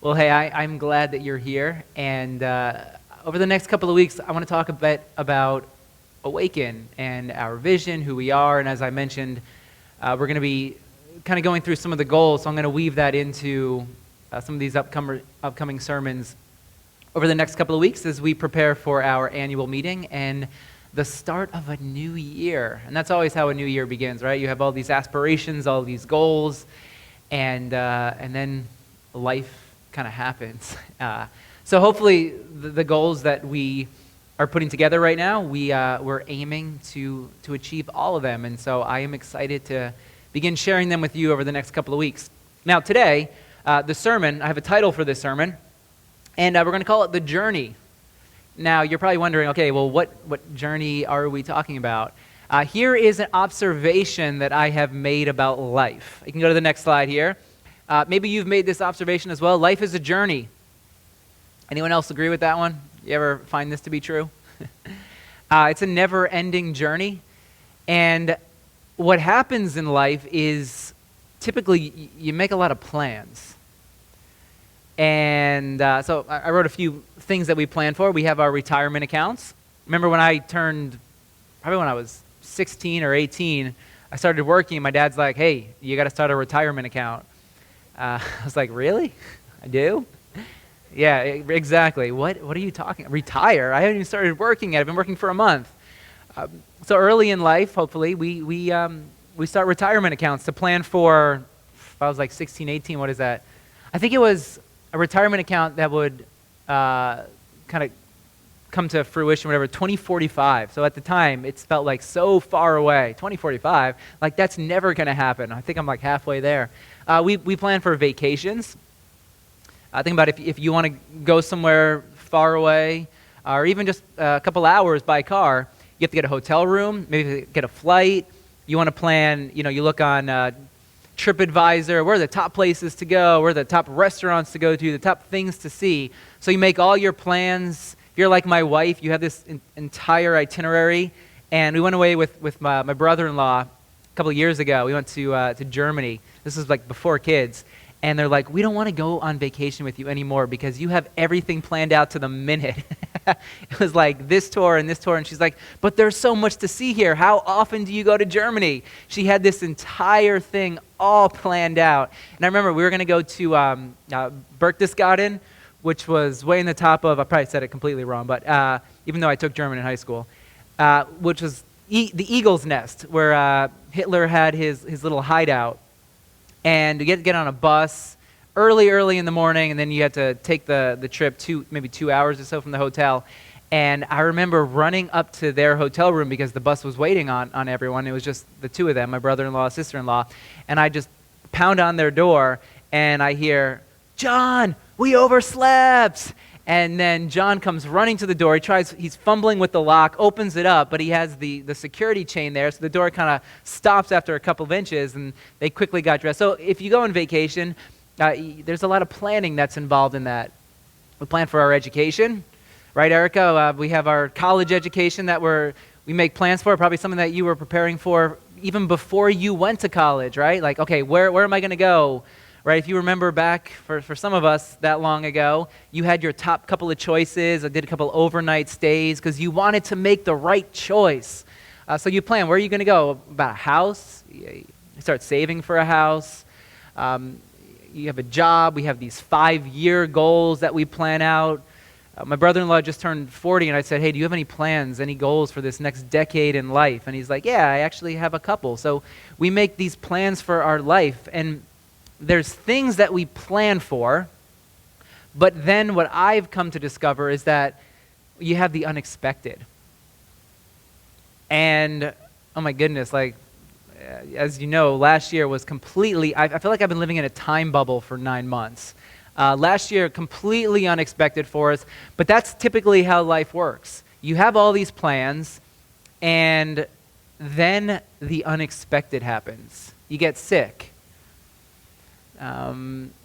Well, hey, I'm glad that you're here. And over the next couple of weeks, I want to talk a bit about Awaken and our vision, who we are. And as I mentioned, we're going to be kind of going through some of the goals. So I'm going to weave that into some of these upcoming sermons over the next couple of weeks as we prepare for our annual meeting and the start of a new year. And that's always how a new year begins, right? You have all these aspirations, all these goals, and then life kind of happens. So hopefully the goals that we are putting together right now, we're aiming to achieve all of them. And so I am excited to begin sharing them with you over the next couple of weeks. Now today, the sermon, I have a title for this sermon, and we're going to call it The Journey. Now you're probably wondering, okay, well what journey are we talking about? Here is an observation that I have made about life. You can go to the next slide here. Maybe you've made this observation as well. Life is a journey. Anyone else agree with that one? You ever find this to be true? It's a never-ending journey. And what happens in life is typically you make a lot of plans. And so I wrote a few things that we plan for. We have our retirement accounts. Remember when I turned, probably when I was 16 or 18, I started working, and my dad's like, hey, you got to start a retirement account. I was like, really? I do? Yeah, exactly. What are you talking about? Retire? I haven't even started working yet. I've been working for a month. So early in life, hopefully, we start retirement accounts to plan for, if I was like 16, 18, what is that? I think it was a retirement account that would kind of come to fruition, whatever, 2045. So at the time, it felt like so far away. 2045, like that's never going to happen. I think I'm like halfway there. We plan for vacations. Think about if you want to go somewhere far away, or even just a couple hours by car, you have to get a hotel room, maybe get a flight. You want to plan, you look on TripAdvisor, where are the top places to go, where are the top restaurants to go to, the top things to see. So you make all your plans. If you're like my wife, you have this entire itinerary. And we went away with my brother-in-law a couple of years ago. We went to Germany. This was like before kids. And they're like, we don't want to go on vacation with you anymore because you have everything planned out to the minute. It was like this tour and this tour. And she's like, but there's so much to see here. How often do you go to Germany? She had this entire thing all planned out. And I remember we were going to go to Berchtesgaden, which was way in the top of, I probably said it completely wrong, but even though I took German in high school, which was the Eagle's Nest, where Hitler had his little hideout. And you get on a bus early in the morning, and then you had to take the trip maybe 2 hours or so from the hotel. And I remember running up to their hotel room because the bus was waiting on everyone. It was just the two of them, my brother-in-law, sister-in-law. And I just pound on their door, and I hear, John, we overslept. And then John comes running to the door. He's fumbling with the lock, opens it up, but he has the security chain there, so the door kind of stops after a couple of inches, and they quickly got dressed. So if you go on vacation, there's a lot of planning that's involved in that. We plan for our education, right, Erica? We have our college education that we make plans for, probably something that you were preparing for even before you went to college, right? Like, okay, where am I going to go? Right, if you remember back, for some of us that long ago, you had your top couple of choices. I did a couple overnight stays because you wanted to make the right choice. So you plan, where are you going to go? About a house? You start saving for a house. You have a job. We have these 5-year goals that we plan out. My brother-in-law just turned 40, and I said, hey, do you have any plans, any goals for this next decade in life? And he's like, yeah, I actually have a couple. So we make these plans for our life, and there's things that we plan for, but then what I've come to discover is that you have the unexpected. And, oh my goodness, like, as you know, last year was completely, I feel like I've been living in a time bubble for 9 months. Last year, completely unexpected for us, but that's typically how life works. You have all these plans, and then the unexpected happens. You get sick. A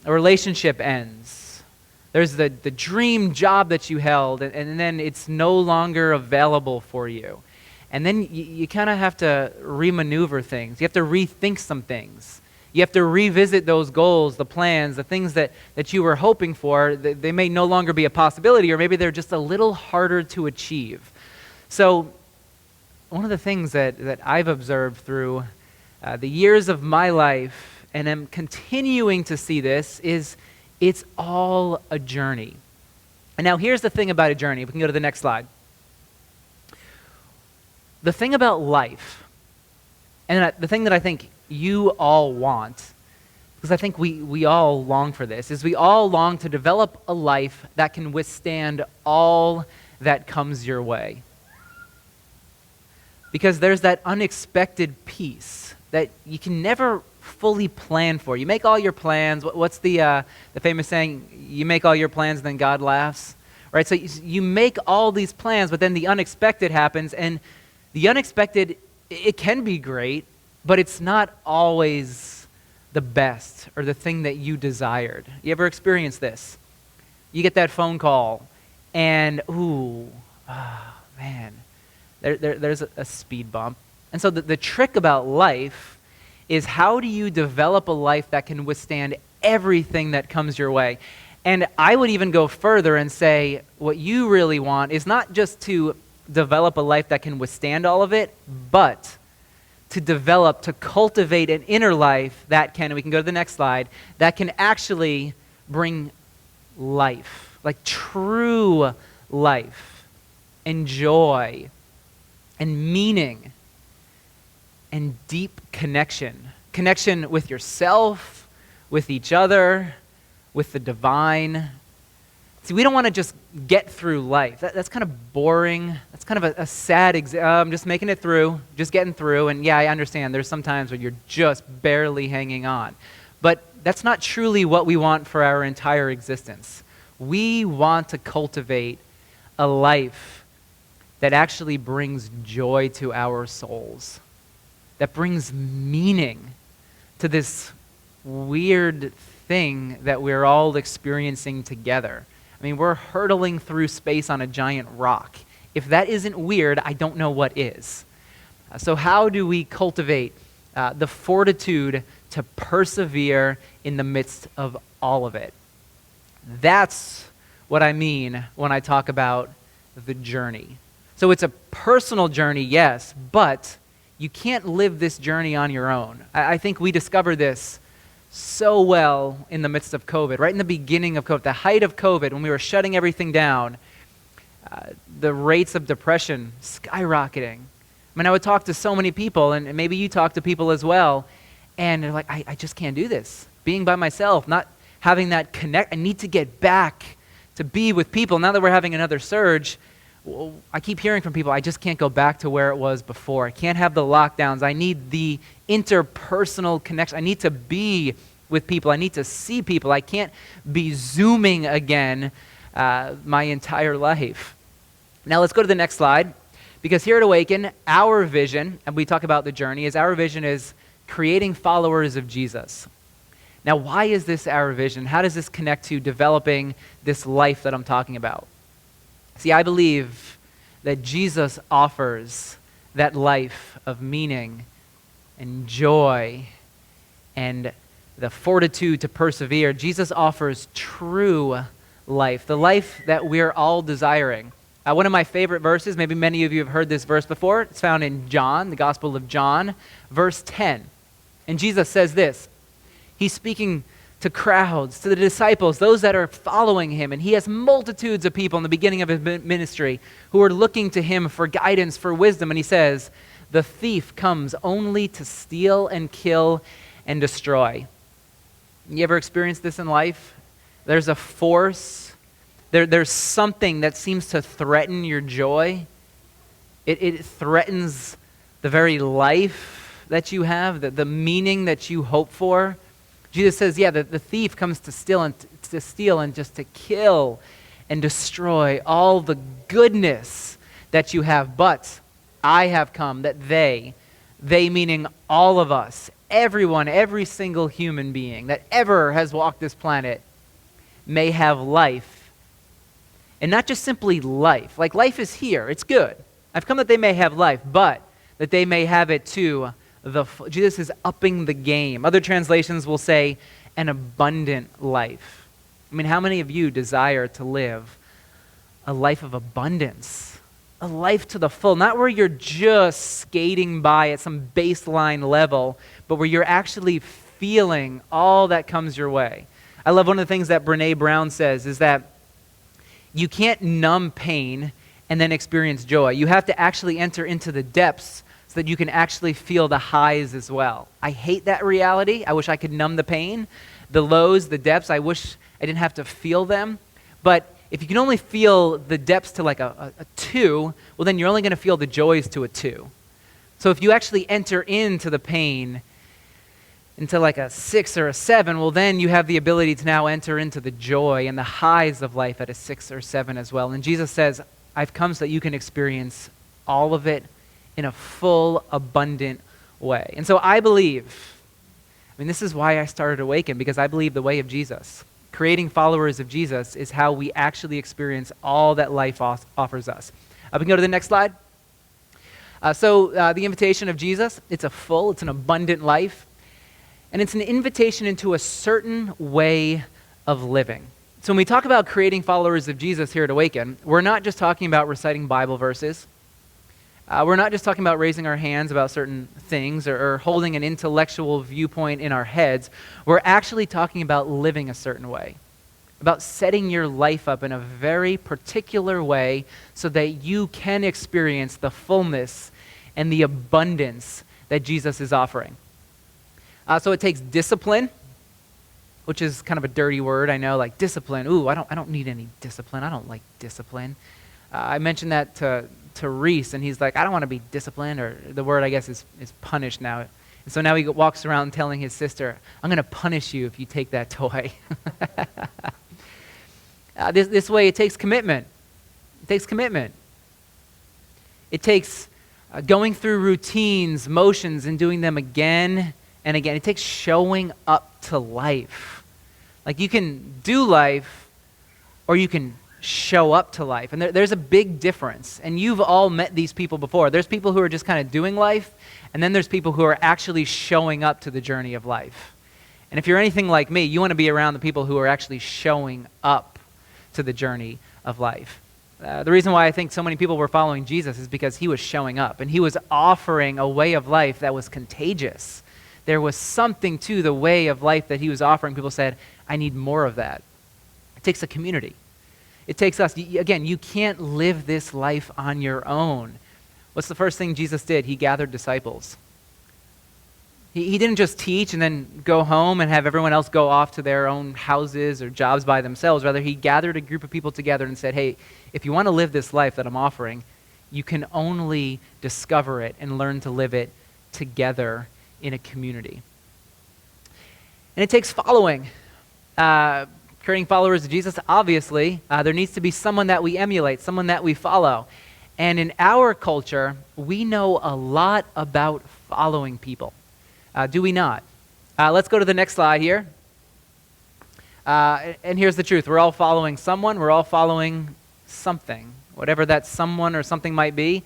relationship ends. There's the dream job that you held, and then it's no longer available for you. And then you kind of have to remaneuver things. You have to rethink some things. You have to revisit those goals, the plans, the things that you were hoping for. They may no longer be a possibility, or maybe they're just a little harder to achieve. So one of the things that I've observed through the years of my life, and am continuing to see this, is it's all a journey. And now here's the thing about a journey. We can go to the next slide. The thing about life, and the thing that I think you all want, because I think we all long for this, is we all long to develop a life that can withstand all that comes your way. Because there's that unexpected piece that you can never fully plan for. You make all your plans. What's the famous saying? You make all your plans, then God laughs. Right? So you make all these plans, but then the unexpected happens, and the unexpected, it can be great, but it's not always the best or the thing that you desired. You ever experienced this? You get that phone call, and man, there's a speed bump. And so the trick about life is, how do you develop a life that can withstand everything that comes your way? And I would even go further and say, what you really want is not just to develop a life that can withstand all of it, but to cultivate an inner life that can, and we can go to the next slide, that can actually bring life, like true life, and joy, and meaning, and deep connection. Connection with yourself, with each other, with the divine. See, we don't want to just get through life. That's kind of boring. That's kind of a sad I'm just making it through, just getting through. And yeah, I understand there's some times when you're just barely hanging on. But that's not truly what we want for our entire existence. We want to cultivate a life that actually brings joy to our souls, that brings meaning to this weird thing that we're all experiencing together. I mean, we're hurtling through space on a giant rock. If that isn't weird, I don't know what is. So how do we cultivate the fortitude to persevere in the midst of all of it? That's what I mean when I talk about the journey. So it's a personal journey, yes, but you can't live this journey on your own. I think we discovered this so well in the midst of COVID, right in the beginning of COVID, the height of COVID, when we were shutting everything down, the rates of depression skyrocketing. I mean, I would talk to so many people, and maybe you talk to people as well, and they're like, I just can't do this. Being by myself, not having that connect. I need to get back to be with people. Now that we're having another surge, I keep hearing from people, I just can't go back to where it was before. I can't have the lockdowns. I need the interpersonal connection. I need to be with people. I need to see people. I can't be Zooming again my entire life. Now let's go to the next slide, because here at Awaken, our vision, and we talk about the journey, our vision is creating followers of Jesus. Now, why is this our vision? How does this connect to developing this life that I'm talking about? See, I believe that Jesus offers that life of meaning and joy and the fortitude to persevere. Jesus offers true life, the life that we're all desiring. One of my favorite verses, maybe many of you have heard this verse before, it's found in John, the Gospel of John, verse 10. And Jesus says this. He's speaking to crowds, to the disciples, those that are following him. And he has multitudes of people in the beginning of his ministry who are looking to him for guidance, for wisdom. And he says, the thief comes only to steal and kill and destroy. You ever experienced this in life? There's a force, there's something that seems to threaten your joy. It threatens the very life that you have, the meaning that you hope for. Jesus says, yeah, the thief comes to steal and just to kill and destroy all the goodness that you have. But I have come that they meaning all of us, everyone, every single human being that ever has walked this planet, may have life. And not just simply life. Like, life is here, it's good. I've come that they may have life, but that they may have it to Jesus is upping the game. Other translations will say an abundant life. I mean, how many of you desire to live a life of abundance? A life to the full, not where you're just skating by at some baseline level, but where you're actually feeling all that comes your way. I love one of the things that Brene Brown says is that you can't numb pain and then experience joy. You have to actually enter into the depths so that you can actually feel the highs as well. I hate that reality. I wish I could numb the pain, the lows, the depths. I wish I didn't have to feel them. But if you can only feel the depths to like a 2, well, then you're only going to feel the joys to a 2. So if you actually enter into the pain into like a 6 or a 7, well, then you have the ability to now enter into the joy and the highs of life at a 6 or 7 as well. And Jesus says, I've come so that you can experience all of it in a full, abundant way. And so I believe, this is why I started Awaken, because I believe the way of Jesus, creating followers of Jesus, is how we actually experience all that life offers us. We can go to the next slide. So the invitation of Jesus, it's an abundant life. And it's an invitation into a certain way of living. So when we talk about creating followers of Jesus here at Awaken, we're not just talking about reciting Bible verses. We're not just talking about raising our hands about certain things or holding an intellectual viewpoint in our heads. We're actually talking about living a certain way, about setting your life up in a very particular way so that you can experience the fullness and the abundance that Jesus is offering. So it takes discipline, which is kind of a dirty word, I know, like discipline. Ooh, I don't need any discipline. I don't like discipline. I mentioned that to Reese, and he's like, I don't want to be disciplined, or the word, I guess, is punished now. And so now he walks around telling his sister, I'm going to punish you if you take that toy. This way, it takes commitment. It takes commitment. It takes going through routines, motions, and doing them again and again. It takes showing up to life. Like, you can do life, or you can show up to life. And there's a big difference. And you've all met these people before. There's people who are just kind of doing life, and then there's people who are actually showing up to the journey of life. And if you're anything like me, you want to be around the people who are actually showing up to the journey of life. The reason why I think so many people were following Jesus is because he was showing up, and he was offering a way of life that was contagious. There was something to the way of life that he was offering. People said, I need more of that. It takes a community. It takes us. Again, you can't live this life on your own. What's the first thing Jesus did? He gathered disciples. He didn't just teach and then go home and have everyone else go off to their own houses or jobs by themselves. Rather, he gathered a group of people together and said, hey, if you want to live this life that I'm offering, you can only discover it and learn to live it together in a community. And it takes following. Creating followers of Jesus, obviously, there needs to be someone that we emulate, someone that we follow. And in our culture, we know a lot about following people. Do we not? Let's go to the next slide here. And here's the truth. We're all following someone. We're all following something, whatever that someone or something might be.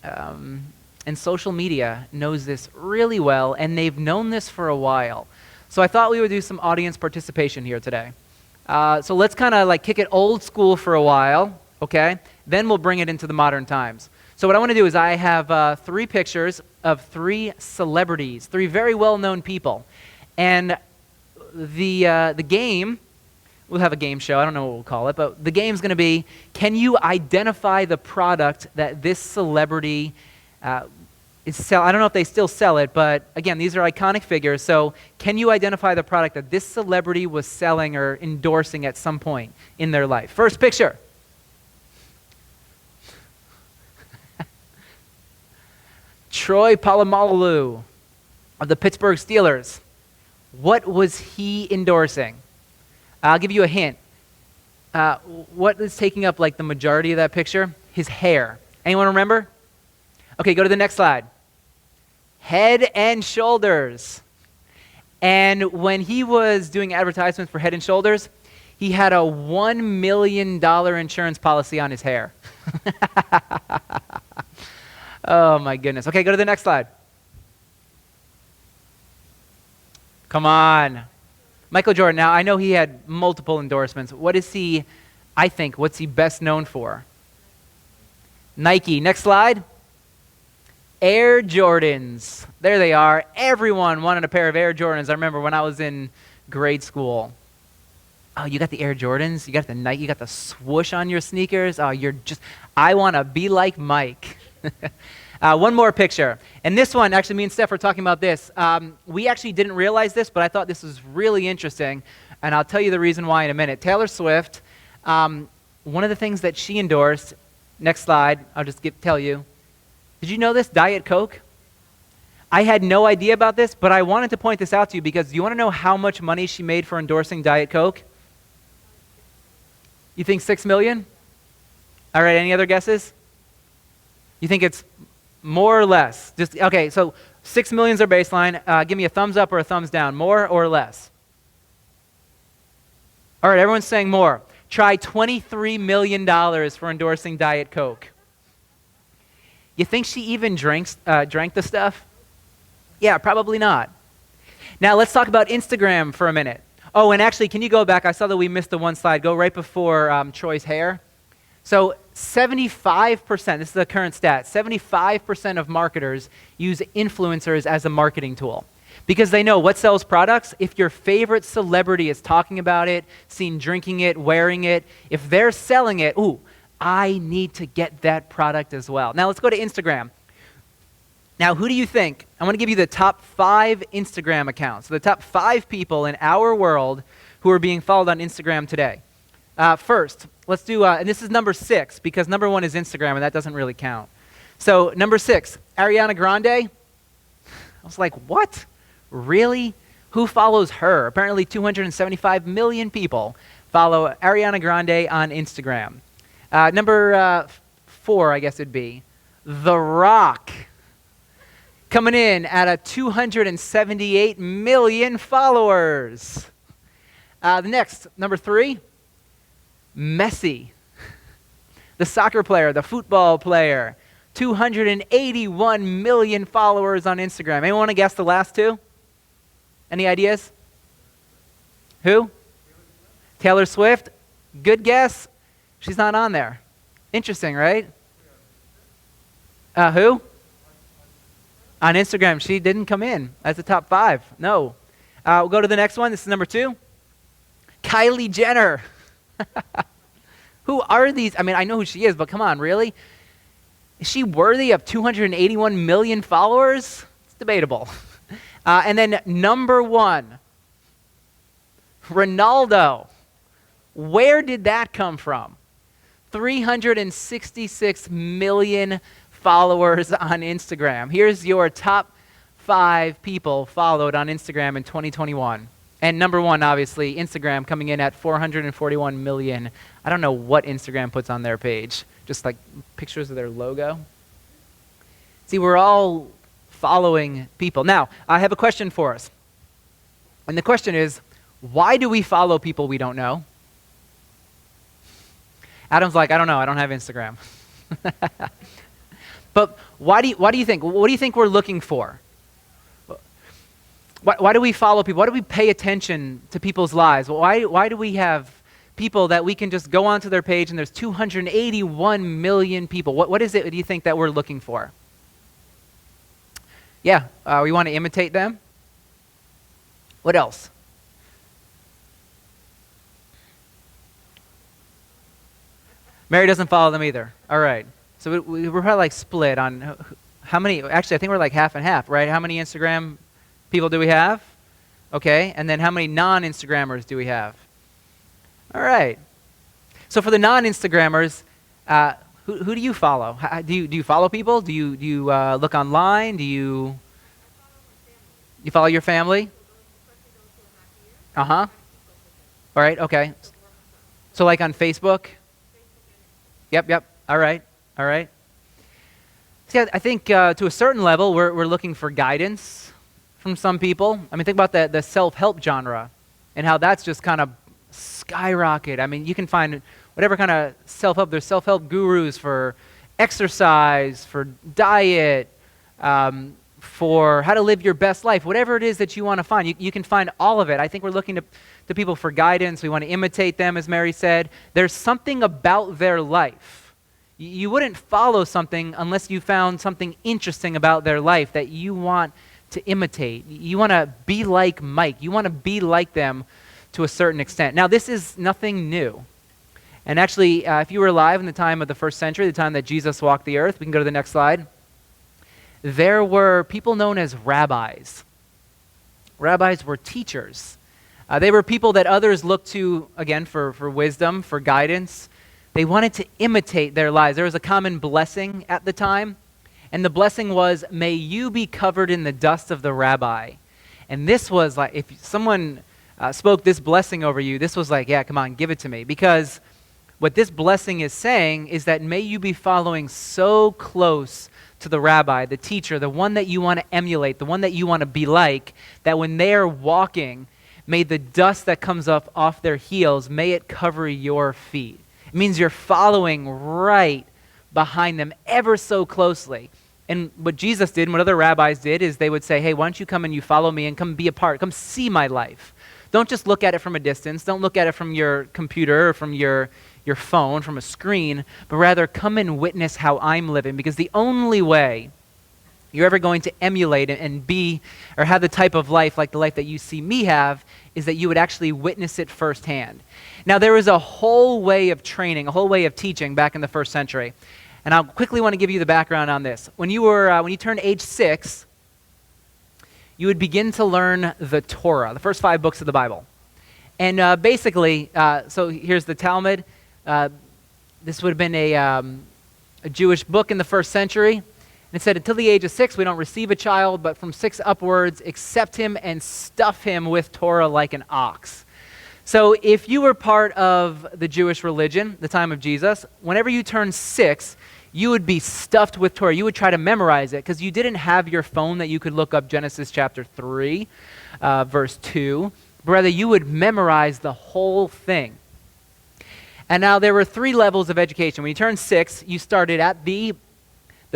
And social media knows this really well, and they've known this for a while. So I thought we would do some audience participation here today. So let's kind of like kick it old school for a while, okay? Then we'll bring it into the modern times. So what I want to do is I have 3 pictures of 3 celebrities, 3 very well-known people. And the game, we'll have a game show, I don't know what we'll call it, but the game's going to be, can you identify the product that this celebrity I don't know if they still sell it, but again, these are iconic figures. So can you identify the product that this celebrity was selling or endorsing at some point in their life? First picture. Troy Polamalu of the Pittsburgh Steelers. What was he endorsing? I'll give you a hint. What is taking up like the majority of that picture? His hair. Anyone remember? Okay, go to the next slide. Head and Shoulders. And when he was doing advertisements for Head and Shoulders, he had a $1 million insurance policy on his hair. Oh my goodness. Okay, go to the next slide. Come on. Michael Jordan. Now, I know he had multiple endorsements. What's he best known for? Nike. Next slide. Air Jordans. There they are. Everyone wanted a pair of Air Jordans. I remember when I was in grade school. Oh, you got the Air Jordans? You got the Nike? You got the swoosh on your sneakers? Oh, I want to be like Mike. One more picture. And this one, actually, me and Steph were talking about this. We actually didn't realize this, but I thought this was really interesting. And I'll tell you the reason why in a minute. Taylor Swift, one of the things that she endorsed, next slide, I'll just tell you. Did you know this? Diet Coke? I had no idea about this, but I wanted to point this out to you because you want to know how much money she made for endorsing Diet Coke? You think 6 million? All right, any other guesses? You think it's more or less? Okay, so 6 million is our baseline. Give me a thumbs up or a thumbs down. More or less? All right, everyone's saying more. Try $23 million for endorsing Diet Coke. You think she even drank the stuff? Yeah, probably not. Now let's talk about Instagram for a minute. Oh, and actually, can you go back? I saw that we missed the one slide. Go right before Troy's hair. So 75%, this is the current stat, 75% of marketers use influencers as a marketing tool because they know what sells products. If your favorite celebrity is talking about it, seen drinking it, wearing it, if they're selling it, ooh, I need to get that product as well. Now let's go to Instagram. Now, who do you think? I want to give you the top 5 Instagram accounts. So the top 5 people in our world who are being followed on Instagram today. First, let's do, and this is number 6 because number 1 is Instagram and that doesn't really count. So number 6, Ariana Grande. I was like, what? Really? Who follows her? Apparently 275 million people follow Ariana Grande on Instagram. Number 4, I guess it'd be, The Rock. Coming in at a 278 million followers. The next, number 3, Messi. The soccer player, the football player. 281 million followers on Instagram. Anyone want to guess the last 2? Any ideas? Who? Taylor Swift. Good guess. She's not on there. Interesting, right? Who? On Instagram, she didn't come in as the top 5. No. We'll go to the next one. This is number 2. Kylie Jenner. Who are these? I mean, I know who she is, but come on, really? Is she worthy of 281 million followers? It's debatable. And then number 1, Ronaldo. Where did that come from? 366 million followers on Instagram. Here's your top 5 people followed on Instagram in 2021. And number 1, obviously, Instagram coming in at 441 million. I don't know what Instagram puts on their page. Just like pictures of their logo. See, we're all following people. Now, I have a question for us. And the question is, why do we follow people we don't know? Adam's like, I don't know. I don't have Instagram. But why do you think? What do you think we're looking for? Why do we follow people? Why do we pay attention to people's lives? Why do we have people that we can just go onto their page and there's 281 million people? What is it do you think that we're looking for? Yeah, we want to imitate them. What else? Mary doesn't follow them either. All right. So we're probably like split on how many, actually I think we're like half and half, right? How many Instagram people do we have? Okay, and then how many non-Instagrammers do we have? All right. So for the non-Instagrammers, who do you follow? Do you follow people? Do you look online? Do you follow your family? Uh-huh. All right, okay. So like on Facebook? Yep. All right. See, I think to a certain level, we're looking for guidance from some people. I mean, think about the self-help genre and how that's just kind of skyrocketed. I mean, you can find whatever kind of self-help. There's self-help gurus for exercise, for diet, for how to live your best life, whatever it is that you want to find. You can find all of it. I think we're looking to people for guidance. We want to imitate them, as Mary said. There's something about their life. You wouldn't follow something unless you found something interesting about their life that you want to imitate. You want to be like Mike. You want to be like them to a certain extent. Now, this is nothing new. And actually, if you were alive in the time of the first century, the time that Jesus walked the earth, we can go to the next slide. There were people known as rabbis. Rabbis were teachers. They were people that others looked to, again, for wisdom, for guidance. They wanted to imitate their lives. There was a common blessing at the time, and the blessing was, may you be covered in the dust of the rabbi. And this was like, if someone spoke this blessing over you, this was like, yeah, come on, give it to me. Because what this blessing is saying is that may you be following so close to the rabbi, the teacher, the one that you want to emulate, the one that you want to be like, that when they are walking, may the dust that comes up off their heels, may it cover your feet. It means you're following right behind them ever so closely. And what Jesus did and what other rabbis did is they would say, hey, why don't you come and you follow me and come be a part, come see my life. Don't just look at it from a distance. Don't look at it from your computer or from your phone, from a screen, but rather come and witness how I'm living, because the only way you're ever going to emulate and be or have the type of life like the life that you see me have is that you would actually witness it firsthand. Now, there was a whole way of training, a whole way of teaching back in the first century. And I'll quickly want to give you the background on this. When you turned age 6, you would begin to learn the Torah, the first 5 books of the Bible. And basically, so here's the Talmud. This would have been a Jewish book in the first century. And it said, until the age of 6, we don't receive a child, but from 6 upwards, accept him and stuff him with Torah like an ox. So if you were part of the Jewish religion, the time of Jesus, whenever you turned 6, you would be stuffed with Torah. You would try to memorize it because you didn't have your phone that you could look up Genesis chapter 3, verse 2. But rather, you would memorize the whole thing. And now there were 3 levels of education. When you turned 6, you started at the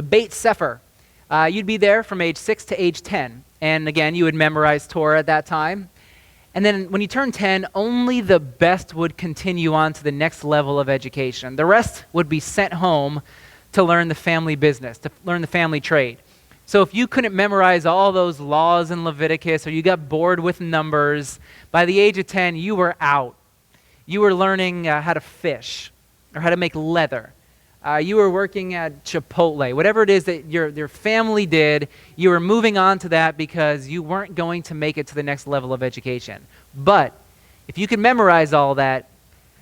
Beit Sefer. You'd be there from age 6 to age 10. And again, you would memorize Torah at that time. And then when you turn 10, only the best would continue on to the next level of education. The rest would be sent home to learn the family business, to learn the family trade. So if you couldn't memorize all those laws in Leviticus, or you got bored with numbers, by the age of 10, you were out. You were learning how to fish or how to make leather. You were working at Chipotle. Whatever it is that your family did, you were moving on to that because you weren't going to make it to the next level of education. But if you could memorize all that,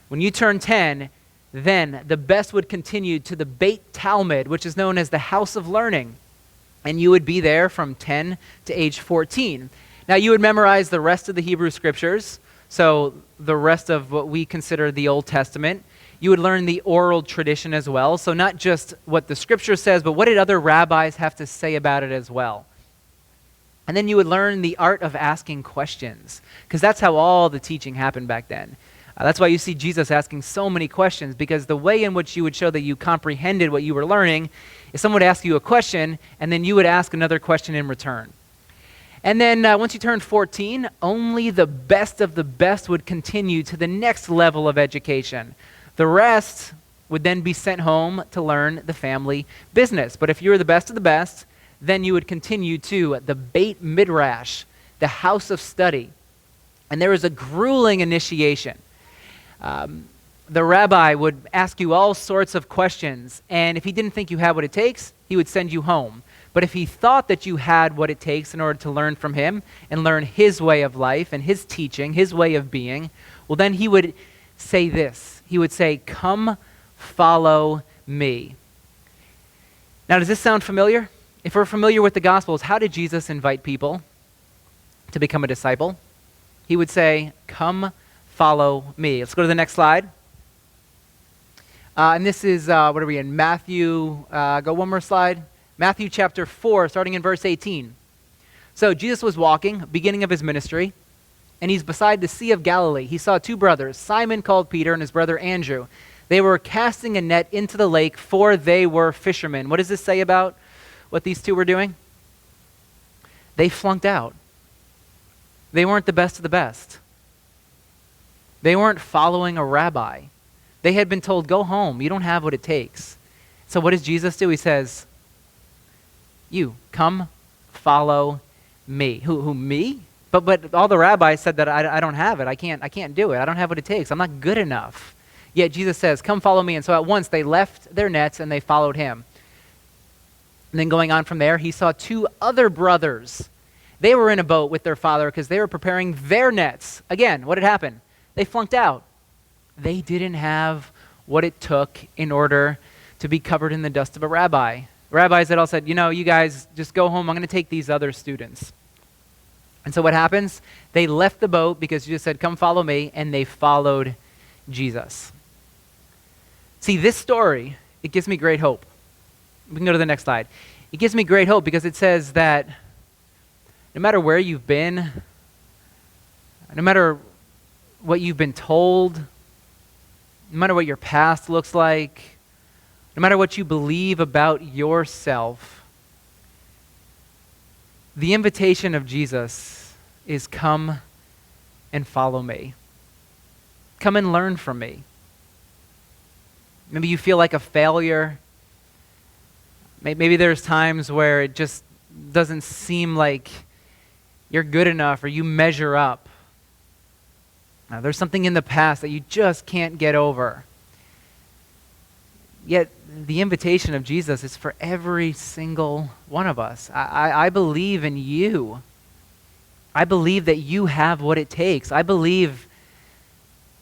when you turn 10, then the best would continue to the Beit Talmud, which is known as the House of Learning. And you would be there from 10 to age 14. Now, you would memorize the rest of the Hebrew Scriptures, so the rest of what we consider the Old Testament. You would learn the oral tradition as well, so not just what the Scripture says, but what did other rabbis have to say about it as well. And then you would learn the art of asking questions, because that's how all the teaching happened back then. That's why you see Jesus asking so many questions, because the way in which you would show that you comprehended what you were learning is someone would ask you a question, and then you would ask another question in return. And then once you turned 14, only the best of the best would continue to the next level of education. The rest would then be sent home to learn the family business. But if you were the best of the best, then you would continue to the Beit Midrash, the house of study. And there was a grueling initiation. The rabbi would ask you all sorts of questions, and if he didn't think you had what it takes, he would send you home. But if he thought that you had what it takes in order to learn from him and learn his way of life and his teaching, his way of being, well, then he would say this. He would say, "Come, follow me." Now, does this sound familiar? If we're familiar with the Gospels, how did Jesus invite people to become a disciple? He would say, "Come, follow me." Let's go to the next slide. And this is, what are we in? Matthew, go one more slide. Matthew chapter 4, starting in verse 18. So Jesus was walking, beginning of his ministry, and he's beside the Sea of Galilee. He saw 2 brothers, Simon called Peter and his brother Andrew. They were casting a net into the lake, for they were fishermen. What does this say about what these 2 were doing? they flunked out. They weren't the best of the best. They weren't following a rabbi. They had been told, go home. You don't have what it takes. So what does Jesus do? He says, you, come follow me. Who me? But all the rabbis said that I don't have it. I can't do it. I don't have what it takes. I'm not good enough. Yet Jesus says, come follow me. And so at once they left their nets and they followed him. And then going on from there, he saw two other brothers. They were in a boat with their father because they were preparing their nets. Again, what had happened? They flunked out. They didn't have what it took in order to be covered in the dust of a rabbi. Rabbis had all said, you guys just go home. I'm going to take these other students. And so what happens? They left the boat because Jesus said, come follow me, and they followed Jesus. See, this story, it gives me great hope. We can go to the next slide. It gives me great hope because it says that no matter where you've been, no matter what you've been told, no matter what your past looks like, no matter what you believe about yourself, the invitation of Jesus is come and follow me. Come and learn from me. Maybe you feel like a failure. Maybe there's times where it just doesn't seem like you're good enough or you measure up. Now, there's something in the past that you just can't get over. Yet the invitation of Jesus is for every single one of us. I believe in you. I believe that you have what it takes. I believe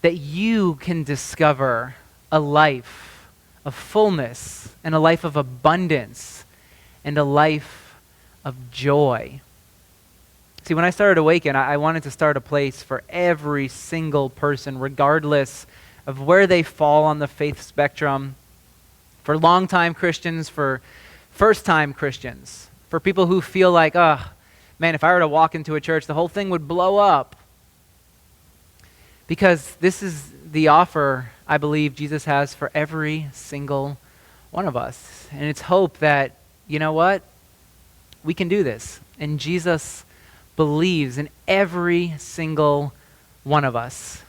that you can discover a life of fullness and a life of abundance and a life of joy. See, when I started Awaken, I wanted to start a place for every single person, regardless of where they fall on the faith spectrum, for longtime Christians, for first-time Christians, for people who feel like, man, if I were to walk into a church, the whole thing would blow up. Because this is the offer I believe Jesus has for every single one of us. And it's hope that, you know what? We can do this. And Jesus believes in every single one of us.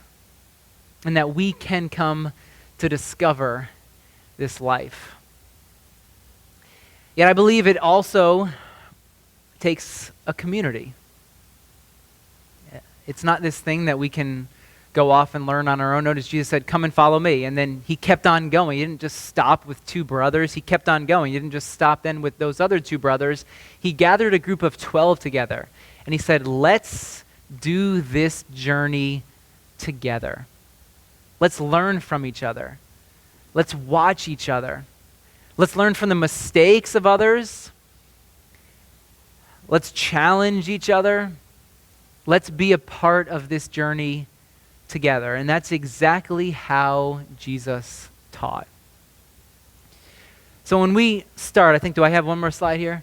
And that we can come to discover this life. Yet I believe it also takes a community. It's not this thing that we can go off and learn on our own. Notice Jesus said, come and follow me. And then he kept on going. He didn't just stop with two brothers. He kept on going. He didn't just stop then with those other two brothers. He gathered a group of 12 together. And he said, let's do this journey together. Let's learn from each other. Let's watch each other. Let's learn from the mistakes of others. Let's challenge each other. Let's be a part of this journey together. And that's exactly how Jesus taught. So when we start, do I have one more slide here?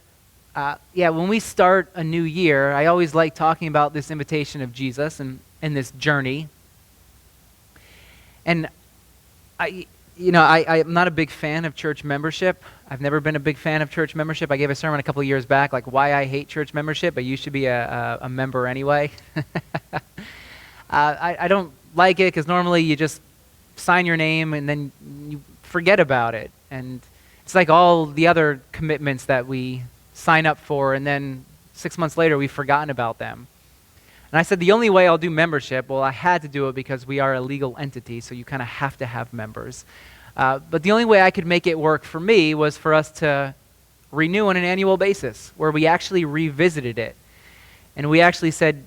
When we start a new year, I always like talking about this invitation of Jesus and this journey. And I'm not a big fan of church membership. I've never been a big fan of church membership. I gave a sermon a couple of years back, like why I hate church membership, but you should be a member anyway. I don't like it because normally you just sign your name and then you forget about it. And it's like all the other commitments that we sign up for and then 6 months later we've forgotten about them. And I said the only way I'll do membership, I had to do it because we are a legal entity, so you kind of have to have members. But the only way I could make it work for me was for us to renew on an annual basis, where we actually revisited it. And we actually said,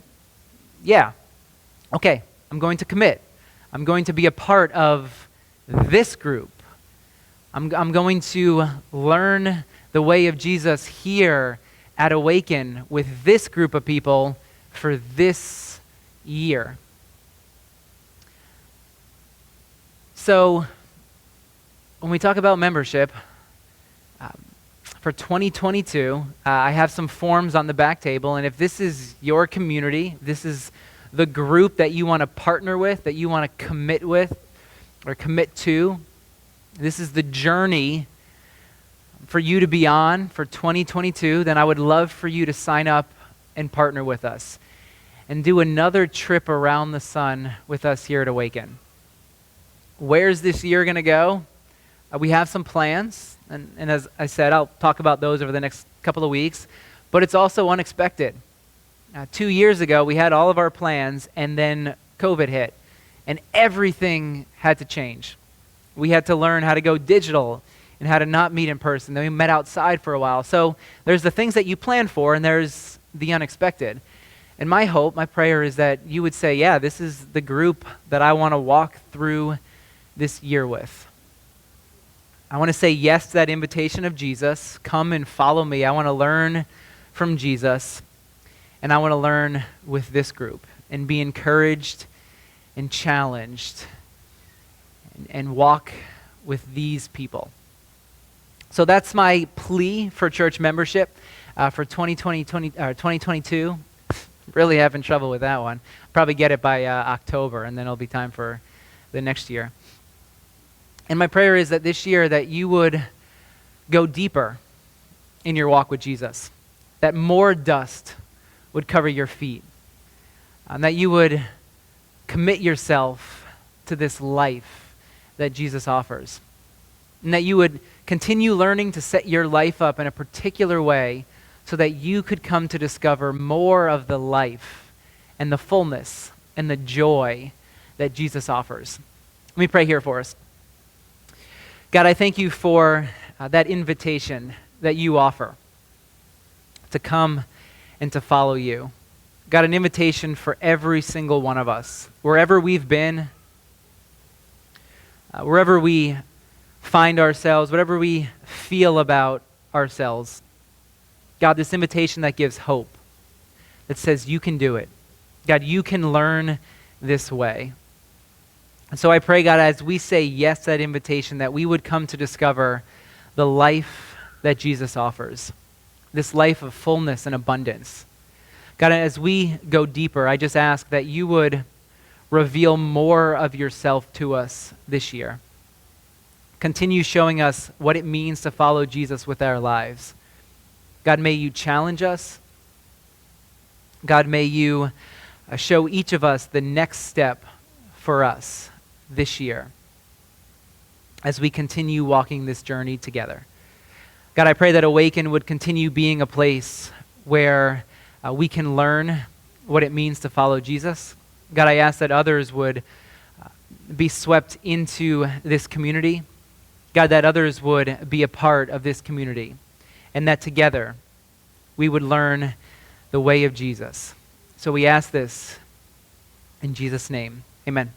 okay, I'm going to commit. I'm going to be a part of this group. I'm going to learn the way of Jesus here at Awaken with this group of people for this year. So when we talk about membership, for 2022, I have some forms on the back table, and if this is your community, this is the group that you want to partner with, that you want to commit with or commit to, this is the journey for you to be on for 2022, then I would love for you to sign up and partner with us and do another trip around the sun with us here at Awaken. Where's this year going to go? We have some plans, and as I said, I'll talk about those over the next couple of weeks, but it's also unexpected. 2 years ago, we had all of our plans, and then COVID hit, and everything had to change. We had to learn how to go digital and how to not meet in person. Then we met outside for a while. So there's the things that you plan for, and there's the unexpected. And my hope, my prayer is that you would say, yeah, this is the group that I want to walk through this year with. I want to say yes to that invitation of Jesus. Come and follow me. I want to learn from Jesus, and I want to learn with this group and be encouraged and challenged and walk with these people. So that's my plea for church membership for 2022. Really having trouble with that one. Probably get it by October, and then it'll be time for the next year. And my prayer is that this year that you would go deeper in your walk with Jesus, that more dust would cover your feet, that you would commit yourself to this life that Jesus offers, and that you would continue learning to set your life up in a particular way so that you could come to discover more of the life and the fullness and the joy that Jesus offers. Let me pray here for us. God, I thank you for that invitation that you offer to come and to follow you. God, an invitation for every single one of us, wherever we've been, wherever we find ourselves, whatever we feel about ourselves. God, this invitation that gives hope, that says you can do it. God, you can learn this way. And so I pray, God, as we say yes to that invitation, that we would come to discover the life that Jesus offers, this life of fullness and abundance. God, as we go deeper, I just ask that you would reveal more of yourself to us this year. Continue showing us what it means to follow Jesus with our lives. God, may you challenge us. God, may you show each of us the next step for us this year as we continue walking this journey together. God, I pray that Awaken would continue being a place where we can learn what it means to follow Jesus. God, I ask that others would be swept into this community. God, that others would be a part of this community, and that together we would learn the way of Jesus. So we ask this in Jesus' name. Amen.